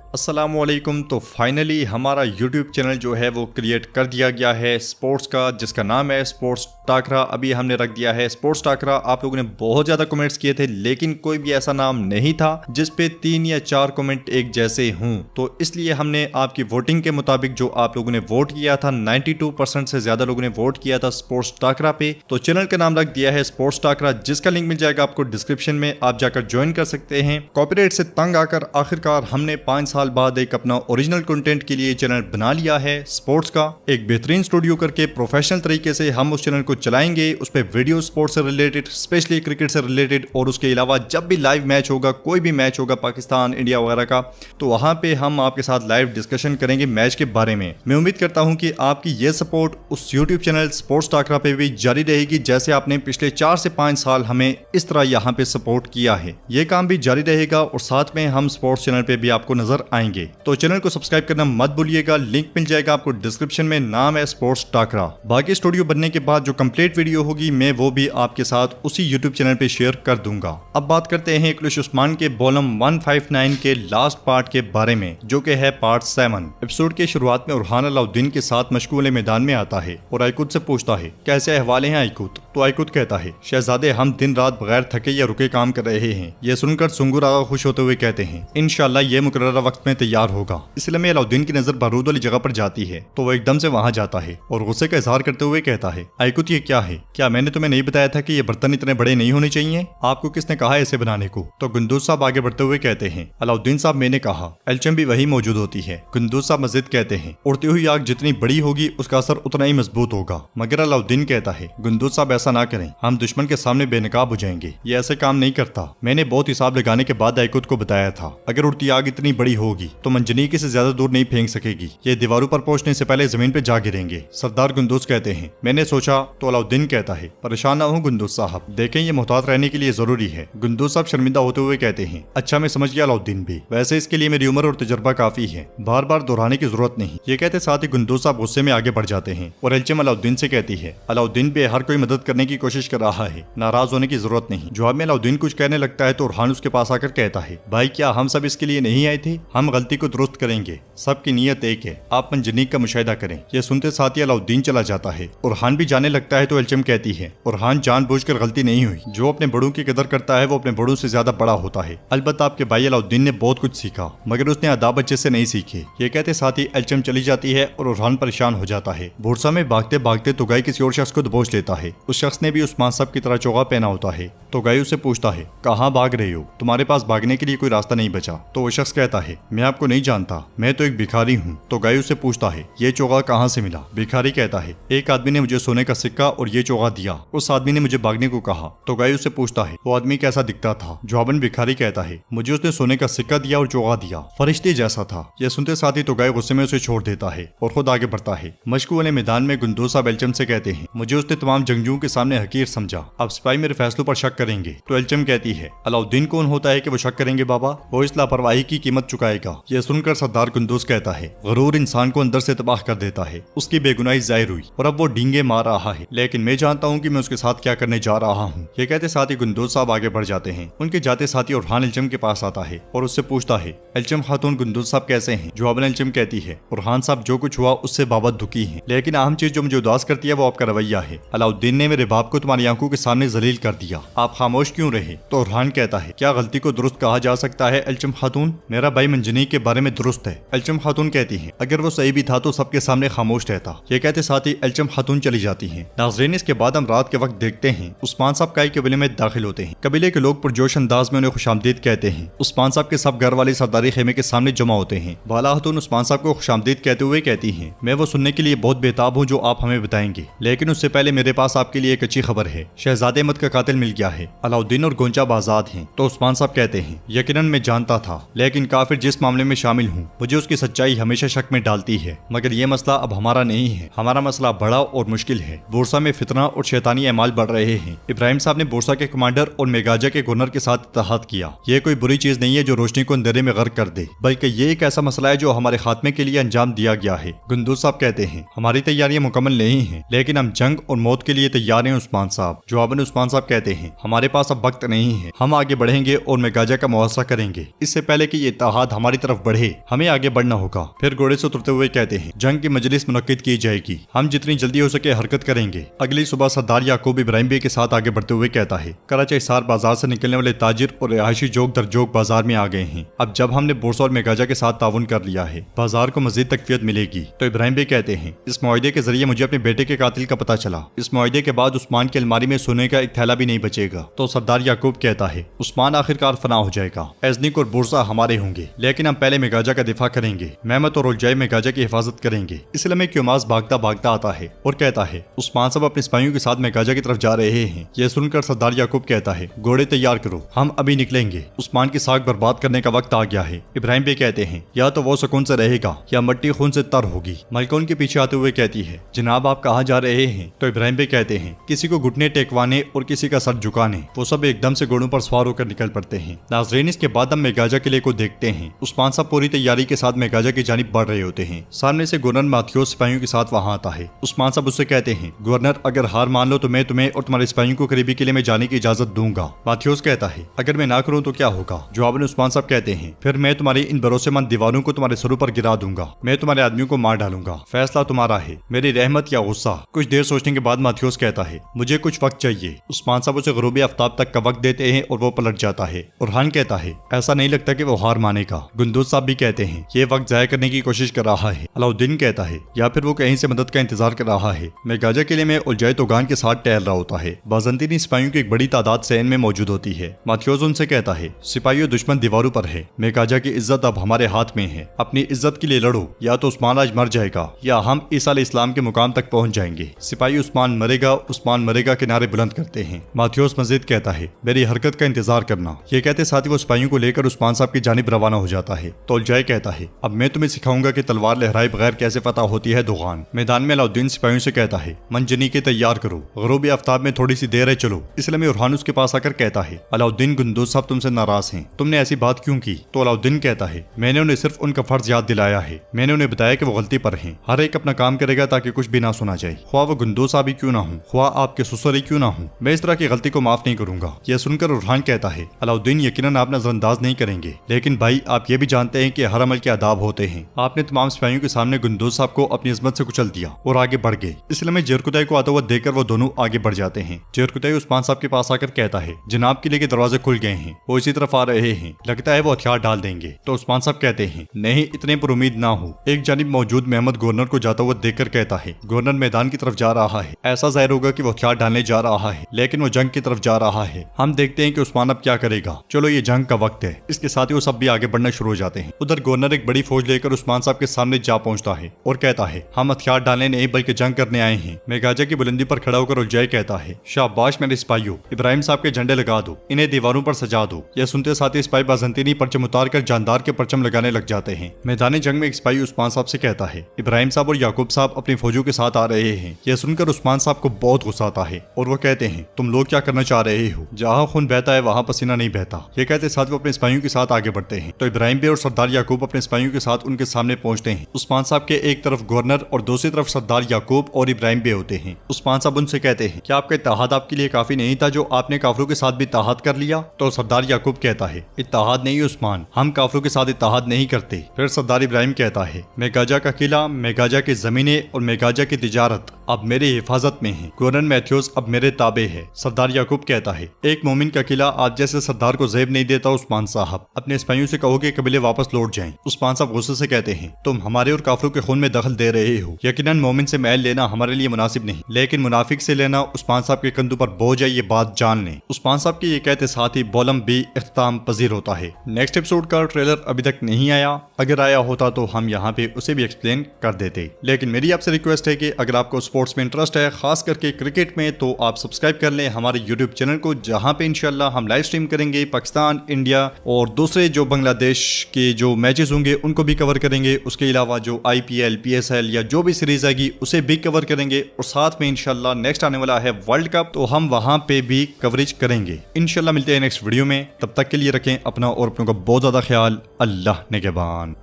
अस्सलामुअलैकुम। तो फाइनली हमारा YouTube चैनल जो है वो क्रिएट कर दिया गया है स्पोर्ट्स का, जिसका नाम है स्पोर्ट्स टाकरा। अभी हमने रख दिया है स्पोर्ट्स टाकरा। आप लोगों ने बहुत ज़्यादा कमेंट्स किए थे, लेकिन कोई भी ऐसा नाम नहीं था जिस पे 3 या 4 कमेंट एक जैसे हों, तो इसलिए हमने आपकी वोटिंग के मुताबिक जो आप लोगों ने वोट किया था, 92% से ज़्यादा लोगों ने वोट किया था स्पोर्ट्स टाकरा पे, तो चैनल का नाम रख दिया है स्पोर्ट्स टाकरा, जिसका लिंक मिल जाएगा आपको डिस्क्रिप्शन में। आप जाकर ज्वाइन कर सकते हैं। कॉपीराइट से तंग आकर आखिरकार हमने 5 साल बाद एक अपना ओरिजिनल कंटेंट के लिए चैनल बना लिया है स्पोर्ट्स का। एक बेहतरीन स्टूडियो करके प्रोफेशनल तरीके से हम उस चैनल को चलाएंगे। उस पे वीडियो स्पोर्ट्स से रिलेटेड, स्पेशली क्रिकेट से रिलेटेड, और उसके अलावा जब भी लाइव मैच होगा, कोई भी मैच होगा पाकिस्तान इंडिया वगैरह का, तो वहां पे हम आपके साथ लाइव डिस्कशन करेंगे मैच के बारे में। मैं उम्मीद करता हूं कि आपकी ये सपोर्ट उस यूट्यूब चैनल स्पोर्ट्स टाकरा पे भी जारी रहेगी, जैसे आपने पिछले 4 से 5 साल हमें इस तरह यहाँ पे सपोर्ट किया है। ये काम भी जारी रहेगा और साथ में हम स्पोर्ट्स चैनल पे भी आपको नजर आएंगे। तो चैनल को सब्सक्राइब करना मत भूलिएगा, लिंक मिल जाएगा आपको डिस्क्रिप्शन में, नाम है स्पोर्ट्स टाकरा। बाकी स्टूडियो बनने के बाद जो कंप्लीट वीडियो होगी मैं वो भी आपके साथ उसी यूट्यूब चैनल पे शेयर कर दूंगा। अब बात करते हैं इक्लिश उस्मान के वॉल्यूम 159 के लास्ट पार्ट के बारे में, जो कि है पार्ट 7। एपिसोड के शुरुआत में उरहान अलाउद्दीन के साथ मशगूल मैदान में आता है और आइकुत से पूछता है कैसे अहवाल हैं आइकुत। तो आइकुत कहता है शहजादे हम दिन रात बगैर थके या रुके काम कर रहे हैं। यह सुनकर सुंगुर आगा खुश होते हुए कहते हैं इंशाल्लाह ये मुकर्ररा वक्त में तैयार होगा। इसलिए में अलाउद्दीन की नजर बारूद वाली जगह पर जाती है तो वो एकदम से वहां जाता है और गुस्से का इजहार करते हुए कहता है आइकुत ये क्या है? क्या मैंने तुम्हें नहीं बताया था कि ये बर्तन इतने बड़े नहीं होने चाहिए? आपको किसने कहा ऐसे बनाने को? तो गुंदूज साहब आगे बढ़ते हुए कहते हैं अलाउद्दीन साहब मैंने कहा। एल्चम भी वही मौजूद होती है। गुंदूज साहब मस्जिद कहते हैं उड़ती हुई आग जितनी बड़ी होगी उसका असर उतना ही मजबूत होगा। मगर अलाउद्दीन कहता है गुंदूज साहब ऐसा ना करें, हम दुश्मन के सामने बेनकाब हो जाएंगे। ये ऐसे काम नहीं करता। मैंने बहुत हिसाब लगाने के बाद आइकुत को बताया था अगर उड़ती आग इतनी बड़ी होगी तो मंजनीकी से ज्यादा दूर नहीं फेंक सकेगी, ये दीवारों पर पहुंचने से पहले जमीन पे जा गिरेंगे। सरदार गुंदूज कहते हैं मैंने सोचा। तो अलाउद्दीन कहता है परेशान ना हो गुंदूज साहब, देखें ये मोहतात रहने के लिए जरूरी है। गुंदूज साहब शर्मिंदा होते हुए कहते हैं अच्छा मैं समझ गया अलाउद्दीन भी, वैसे इसके लिए मेरी उम्र और तजर्बा काफी है, बार बार दोहराने की जरूरत नहीं। ये कहते साथ ही गुंदूज साहब गुस्से में आगे बढ़ जाते हैं और एल्चम अलाउद्दीन से कहती है अलाउद्दीन भी हर कोई मदद करने की कोशिश कर रहा है, नाराज होने की जरूरत नहीं। जवाब में अलाउद्दीन कुछ कहने लगता है तो उरहान उसके पास आकर कहता है भाई क्या हम सब इसके लिए नहीं आए थे? हम गलती को दुरुस्त करेंगे, सबकी नीयत एक है, आप मंजनीक का मुशाहिदा करें। यह सुनते साथ ही अलाउद्दीन चला जाता है। उरहान भी जाने लगता है तो एल्चम कहती है उरहान जानबूझकर गलती नहीं हुई, जो अपने बड़ों की कदर करता है वो अपने बड़ों से ज्यादा बड़ा होता है। अलबत्ता आपके भाई अलाउद्दीन ने बहुत कुछ सीखा मगर उसने आदाब अच्छे से नहीं सीखे। ये कहते साथ ही एल्चम चली जाती है और उरहान परेशान हो जाता है। भूरसा में भागते भागते तुगाई किसी और शख्स को दबोच लेता है। उस शख्स ने भी उस्मान साहब की तरह चोगा पहना होता है। तुगाई उससे पूछता है कहाँ भाग रहे हो? तुम्हारे पास भागने के लिए कोई रास्ता नहीं बचा? तो वो शख्स कहता है मैं आपको नहीं जानता, मैं तो एक भिखारी हूँ। तो गाय उससे पूछता है ये चोगा कहाँ से मिला? भिखारी कहता है एक आदमी ने मुझे सोने का सिक्का और ये चोगा दिया, उस आदमी ने मुझे भागने को कहा। तो गाय उससे पूछता है वो आदमी कैसा दिखता था? जवाबन भिखारी कहता है मुझे उसने सोने का सिक्का दिया और चोगा दिया, फरिश्ते जैसा था। यह सुनते साथ ही तो गाय गुस्से में उसे छोड़ देता है और खुद आगे बढ़ता है। मशकू वाले मैदान में गुंदूज साहब एल्चम से कहते हैं मुझे उसने तमाम जंगजुओं के सामने हकीर समझा, अब सिपाही मेरे फैसलों पर शक करेंगे। तो एल्चम कहती है अलाउद्दीन कौन होता है कि वो शक करेंगे बाबा? वो इस लापरवाही की कीमत चुकाएगा। यह सुनकर सरदार गुंदूज कहता है गरूर इंसान को अंदर से तबाह कर देता है, उसकी बेगुनाही जाहिर हुई और अब वो डींगे मार रहा है, लेकिन मैं जानता हूँ कि मैं उसके साथ क्या करने जा रहा हूँ। ये कहते साथ ही गुंदूज साहब आगे बढ़ जाते हैं। उनके जाते साथ ही उरहान एल्चम के पास आता है और उससे पूछता है एल्चम खातून गुंदूज साहब कैसे हैं? जवाबन एल्चम कहती है उरहान साहब जो कुछ हुआ उससे बाबत दुखी है, लेकिन अहम चीज जो मुझे उदास करती है वो आपका रवैया है। अलाउद्दीन ने मेरे बाप को तुम्हारी आंखों के सामने जलील कर दिया, आप खामोश क्यों रहे? तो उरहान कहता है क्या गलती को दुरुस्त कहा जा सकता है एल्चम खातून? मेरा भाई मंजनीक के बारे में दुरुस्त है। एल्चम खातून कहती है अगर वो सही भी था तो सबके सामने खामोश रहता। ये कहते साथ ही एल्चम खातून चली जाती हैं। नाज़रीन इसके बाद हम रात के वक्त देखते हैं उस्मान साहब काई कबीले में दाखिल होते हैं। कबीले के लोग पुरजोश अंदाज में उन्हें खुशामदीद कहते हैं। उस्मान साहब के सब घर वाले सरदारी खेमे के सामने जमा होते हैं। बाला खातून उस्मान साहब को खुशामदीद कहते हुए कहती हैं मैं वो सुनने के लिए बहुत बेताब हूँ जो आप हमें बताएंगे, लेकिन उससे पहले मेरे पास आपके लिए एक अच्छी खबर है। शहजादे अहमद का कातिल मिल गया है, अलाउद्दीन और गोंचाब आजाद हैं। तो उस्मान साहब कहते हैं यकीनन मैं जानता था, लेकिन काफिर जिस मामले में शामिल हूँ मुझे उसकी सच्चाई हमेशा शक में डालती है। मगर ये मसला अब हमारा नहीं है, हमारा मसला बड़ा और मुश्किल है। बोरसा में फितना और शैतानी अमाल बढ़ रहे हैं। इब्राहिम साहब ने बोरसा के कमांडर और मेगाजा के गवर्नर के साथ इत्तेहाद किया। ये कोई बुरी चीज नहीं है जो रोशनी को अंधेरे में गर्क कर दे, बल्कि ये एक ऐसा मसला है जो हमारे खात्मे के लिए अंजाम दिया गया है। गुंदूज साहब कहते हैं हमारी तैयारियां मुकम्मल नहीं है, लेकिन हम जंग और मौत के लिए तैयार जा रहे हैं उस्मान साहब। जवाब में उस्मान साहब कहते हैं हमारे पास अब वक्त नहीं है, हम आगे बढ़ेंगे और मेगाजा का मुआवजा करेंगे। इससे पहले कि ये इत्तेहाद हमारी तरफ बढ़े हमें आगे बढ़ना होगा। फिर घोड़े से उतरते हुए कहते हैं जंग की मजलिस मुनक्किद की जाएगी, हम जितनी जल्दी हो सके हरकत करेंगे। अगली सुबह सरदार याकूब इब्राहिम बे के साथ आगे बढ़ते हुए कहता है कराची हिसार बाजार से निकलने वाले ताजिर और रिहायशी जोक दर जोक बाजार में आ गए हैं। अब जब हमने बोरसा और मेगाजा के साथ ताउन कर लिया है बाजार को मजीद तकवीयत मिलेगी। तो इब्राहिम बे कहते हैं इस मुआहदे के जरिए मुझे अपने बेटे के कातिल का पता चला। इस मुआहदे के बाद उस्मान की अलमारी में सोने का एक थैला भी नहीं बचेगा। तो सरदार याकूब कहता है उस्मान आखिरकार फना हो जाएगा, एजनिक और बोरसा हमारे होंगे, लेकिन हम पहले मेगाजा का दिफा करेंगे। मेहमत और उलजाई मेगाजा की हिफाजत करेंगे। इसलिए में क्योमास भागता भागता आता है और कहता है उस्मान साहब अपने सिपाहियों के साथ मेगाजा की तरफ जा रहे हैं। यह सुनकर सरदार याकूब कहता है घोड़े तैयार करो, हम अभी निकलेंगे। उस्मान की साख बर्बाद करने का वक्त आ गया है। इब्राहिम बे कहते हैं या तो वो सुकून से रहेगा या मट्टी खून से तर होगी। मलका उनके पीछे आते हुए कहती है जनाब आप कहाँ जा रहे हैं? तो इब्राहिम बे कहते हैं किसी को घुटने टेकवाने और किसी का सर झुकाने। वो सब एकदम से घोड़ों पर सवार होकर निकल पड़ते हैं। नाज़रीन इसके बाद हम मेगाजा किले को देखते हैं। उस्मान साहब पूरी तैयारी के साथ मेगाजा की जानिब बढ़ रहे होते हैं। सामने से गवर्नर माथियोस सिपाहियों के साथ वहां आता है। उस्मान साहब उससे कहते हैं गवर्नर अगर हार मान लो तो मैं तुम्हें और तुम्हारे सिपाहियों को करीबी किले में जाने की इजाजत दूंगा। माथियोस कहता है अगर मैं ना करूं तो क्या होगा? जवाब में उस्मान साहब कहते हैं फिर मैं तुम्हारी इन भरोसेमंद दीवारों को तुम्हारे सरों पर गिरा दूंगा, मैं तुम्हारे आदमियों को मार डालूंगा। फैसला तुम्हारा है, मेरी रहमत या गुस्सा। कुछ देर सोचने के बाद माथियोस कहता है मुझे कुछ वक्त चाहिए। उस्मान साहब उसे गरूबी आफ्ताब तक का वक्त देते हैं और वो पलट जाता है। उरहान कहता है ऐसा नहीं लगता कि वो हार मानेगा। गुंदूज साहब भी कहते हैं ये वक्त जाया करने की कोशिश कर रहा है। अलाउद्दीन कहता है या फिर वो कहीं से मदद का इंतजार कर रहा है। मेगाजा किले में उलजाई तोगान के साथ टहल रहा होता है। बाज़ंतीनी सिपाहियों की एक बड़ी तादाद सैन में मौजूद होती है। माथियोस उनसे कहता है सिपाहियों दुश्मन दीवारों पर है, मेगाजा की इज्जत अब हमारे हाथ में है। अपनी इज्जत के लिए लड़ो, या तो उस्मान आज मर जाएगा या हम ईसा अलैहिस्सलाम के मुकाम तक पहुंच जाएंगे। सिपाही उस्मान मरेगा के नारे बुलंद करते हैं। माथियोस मजीद कहता है मेरी हरकत का इंतजार करना। ये कहते साथ ही वो सिपाहियों को लेकर उस्मान साहब की जानिब रवाना हो जाता है। तो उलजाई कहता है अब मैं तुम्हें सिखाऊंगा कि तलवार लहराए बगैर कैसे फतह होती है दोगान। मैदान में अलाउद्दीन सिपाहियों से कहता है मंजनी के तैयार करो, गरूबी आफ्ताब में थोड़ी सी देर है चलो। इसलिए में उरहान उसके पास आकर कहता है अलाउद्दीन गुंदूज साहब तुमसे नाराज हैं, तुमने ऐसी बात क्यों की? तो अलाउद्दीन कहता है मैंने उन्हें सिर्फ उनका फर्ज याद दिलाया है। मैंने उन्हें बताया कि वो गलती पर हैं। हर एक अपना काम करेगा ताकि कुछ भी ना सुना जाए, ख्वाह वो गुंदूज साहब ही क्यों ना हो, ख्वाह आपके ससुर ही क्यों ना हो। मैं इस तरह की गलती को माफ नहीं करूंगा। यह सुनकर उरहान कहता है अलाउद्दीन यकीनन आप नजरअंदाज नहीं करेंगे, लेकिन भाई आप ये भी जानते हैं कि हर अमल के आदाब होते हैं। आपने तमाम सिपाहियों के सामने गुंदूज साहब को अपनी इज्जत से कुचल दिया और आगे बढ़ गए। इसलिए मैं जेरकुताई को आता हुआ देखकर वो दोनों आगे बढ़ जाते हैं। जेरकुताई उस्मान साहब के पास आकर कहता है जनाब किले के दरवाजे खुल गए हैं, वो इसी तरफ आ रहे हैं, लगता है वो हथियार डाल देंगे। तो उस्मान साहब कहते हैं नहीं इतने पर उम्मीद ना हो। एक जानिब मौजूद मेहमद गवर्नर को जाता हुआ देखकर कहता है गवर्नर मैदान की तरफ जा रहा है, ऐसा जाहिर होगा कि वो हथियार डालने जा रहा है, लेकिन वो जंग की तरफ जा रहा है। हम देखते हैं कि उस्मान अब क्या करेगा। चलो ये जंग का वक्त है। इसके साथ ही वो सब भी आगे बढ़ना शुरू हो जाते हैं। उधर गवर्नर एक बड़ी फौज लेकर उस्मान साहब के सामने जा पहुंचता है और कहता है हम हथियार डालने नहीं बल्कि जंग करने आए हैं। मेगाजा की बुलंदी पर खड़ा होकर उलजाई कहता है शाबाश मेरे सिपाहियों, इब्राहिम साहब के झंडे लगा दो, इन्हें दीवारों पर सजा दो। यह सुनते साथ ही सिपाही बाज़ंतीनी परचम उतार कर जानदार के परचम लगाने लग जाते हैं। मैदान जंग में एक सिपाही उस्मान साहब से कहता है इब्राहिम साहब और याकूब साहब अपनी फौजों के साथ आ रहे हैं। यह सुनकर उस्मान साहब को बहुत गुस्सा आता है और वो कहते हैं तुम लोग क्या करना चाह रहे हो? जहाँ खून बहता है वहाँ पसीना नहीं बहता। ये कहते साथ वो अपने सिपाहियों के साथ आगे बढ़ते हैं। तो इब्राहिम बे और सरदार याकूब अपने सिपाहियों के साथ उनके सामने पहुंचते हैं। उस्मान साहब के एक तरफ गवर्नर और दूसरी तरफ सरदार याकूब और इब्राहिम बे होते हैं। उस्मान साहब उनसे कहते हैं क्या आपका इत्तेहाद आपके लिए काफी नहीं था जो आपने काफिरों के साथ भी इत्तेहाद कर लिया? तो सरदार याकूब कहता है इत्तेहाद नहीं उस्मान, हम काफिरों के साथ इत्तेहाद नहीं करते। फिर सरदार इब्राहिम कहता है मेगाजा का किला, मेगाजा की जमीनें और मेगाजा की तिजारत अब मेरी हिफाजत में है। गवर्नर मैथ्यूस अब मेरे ताबे है। सरदार याकूब कहता है एक मोमिन का किला आप जैसे सरदार को ज़ेब नहीं देता उस्मान साहब, अपने सिपाहियों से कहो कि कबीले वापस लौट जाएं। उस्मान साहब गुस्से से कहते हैं तुम हमारे और काफिरों के खून में दखल दे रहे हो। यकीनन मोमिन से मैल लेना हमारे लिए मुनासिब नहीं, लेकिन मुनाफिक से लेना उस्मान साहब के कंधों पर बोझ है, ये बात जान लें। उस्मान साहब के ये कहते साथ ही बॉलम भी इख्तिताम पजीर होता है। नेक्स्ट एपिसोड का ट्रेलर अभी तक नहीं आया, अगर आया होता तो हम यहाँ पे उसे भी एक्सप्लेन कर देते। लेकिन मेरी आपसे रिक्वेस्ट है कि अगर आपको स्पोर्ट्स में इंटरेस्ट है, खास करके क्रिकेट में, तो आप सब्सक्राइब कर लें हमारे यूट्यूब चैनल को, जहाँ पे इंशाल्लाह हम लाइव स्ट्रीम करेंगे पाकिस्तान, इंडिया और दूसरे जो बांग्लादेश के जो मैचेस होंगे उनको भी कवर करेंगे। उसके अलावा जो IPL, PSL या जो भी सीरीज आएगी उसे भी कवर करेंगे और साथ में इंशाल्लाह नेक्स्ट आने वाला है वर्ल्ड कप, तो हम वहां पे भी कवरेज करेंगे। इंशाल्लाह मिलते हैं नेक्स्ट वीडियो में, तब तक के लिए रखें अपना और अपनों का बहुत ज्यादा ख्याल। अल्लाह निगहबान।